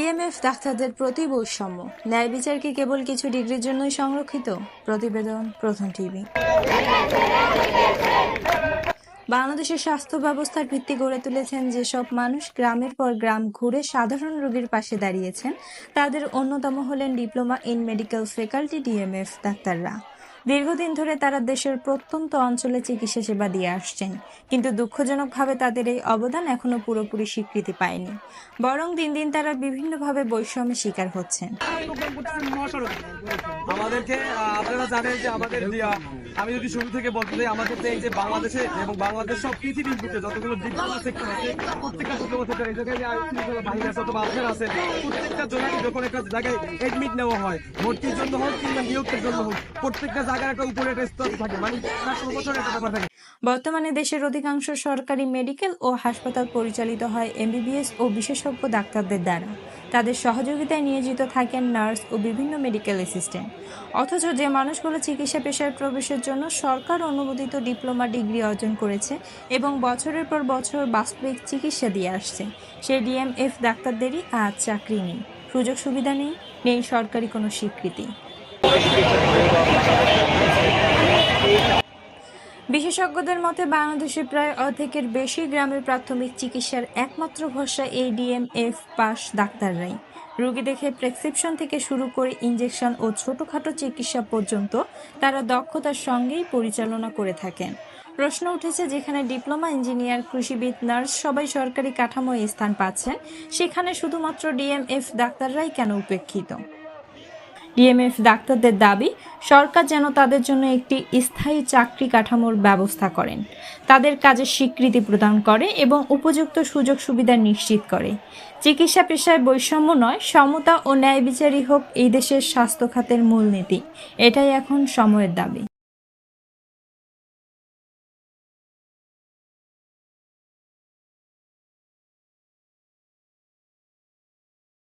DMF ডাক্তারদের প্রতি বৈষম্য, ন্যায় বিচার কি কেবল কিছু ডিগ্রির জন্যই সংরক্ষিত? প্রতিবেদন প্রথম টিভি। বাংলাদেশের স্বাস্থ্য ব্যবস্থার ভিত্তি গড়ে তুলেছেন যেসব মানুষ গ্রামের পর গ্রাম ঘুরে সাধারণ রোগীর পাশে দাঁড়িয়েছেন, তাদের অন্যতম হলেন diploma in medical faculty DMF ডাক্তাররা। দীর্ঘদিন ধরে তারা দেশের প্রত্যন্ত অঞ্চলে চিকিৎসা সেবা দিয়ে আসছেন, কিন্তু দুঃখজনকভাবে তাদের এই অবদান এখনো পুরোপুরি স্বীকৃতি পায়নি, বরং দিন দিন তারা বিভিন্নভাবে বৈষম্যের শিকার হচ্ছেন। আমাদেরকে আপনারা জানেন যে আমাদের আমি যদি শুরু থেকে বলতে চাই, আমাদের এই যে বাংলাদেশে এবং বাংলাদেশ সব পৃথিবীর বুকে যতগুলো ডিপ্লোমা সেক্টর আছে, প্রত্যেকটা ডিপ্লোমা সেক্টর এই জায়গায় বাহিনী আছে অথবা আপনারা আছেন, প্রত্যেকটা জনের যখন একটা জায়গায় এডমিট নেওয়া হয়, ভর্তির জন্য হোক কিংবা নিয়োগের জন্য হোক, প্রত্যেকটা জায়গার একটা উপরে একটা স্তর থাকে, মানে 4 বছরের একটা ব্যাপার থাকে। বর্তমানে দেশের অধিকাংশ সরকারি মেডিকেল ও হাসপাতাল পরিচালিত হয় এমবিবিএস ও বিশেষজ্ঞ ডাক্তারদের দ্বারা। তাদের সহযোগিতায় নিয়োজিত থাকেন নার্স ও বিভিন্ন মেডিকেল অ্যাসিস্ট্যান্ট। অথচ যে মানুষগুলো চিকিৎসা পেশায় প্রবেশের জন্য সরকার অনুমোদিত ডিপ্লোমা ডিগ্রি অর্জন করেছে এবং বছরের পর বছর বাস্তবিক চিকিৎসা দিয়ে আসছে, সেই ডিএমএফ ডাক্তারদেরই আজ চাকরি নেই, সুযোগ সুবিধা নেই, নেই সরকারি কোনো স্বীকৃতি। বিশেষজ্ঞদের মতে বাংলাদেশে প্রায় অর্ধেকের বেশি গ্রামের প্রাথমিক চিকিৎসার একমাত্র ভরসা এই ডিএমএফ পাস ডাক্তাররাই। রোগী দেখে প্রেসক্রিপশন থেকে শুরু করে ইনজেকশন ও ছোটখাটো চিকিৎসা পর্যন্ত তারা দক্ষতার সঙ্গেই পরিচালনা করে থাকেন। প্রশ্ন উঠেছে, যেখানে ডিপ্লোমা ইঞ্জিনিয়ার, কৃষিবিদ, নার্স সবাই সরকারি কাঠামোয় স্থান পাচ্ছেন, সেখানে শুধুমাত্র ডিএমএফ ডাক্তাররাই কেন উপেক্ষিত? ডিএমএফ ডাক্তারদের দাবি, সরকার যেন তাদের জন্য একটি স্থায়ী চাকরি কাঠামোর ব্যবস্থা করেন, তাদের কাজের স্বীকৃতি প্রদান করে এবং উপযুক্ত সুযোগ সুবিধা নিশ্চিত করে। চিকিৎসা পেশায় বৈষম্য নয়, সমতা ও ন্যায় বিচারই হোক এই দেশের স্বাস্থ্য খাতের মূলনীতি। এটাই এখন সময়ের দাবি।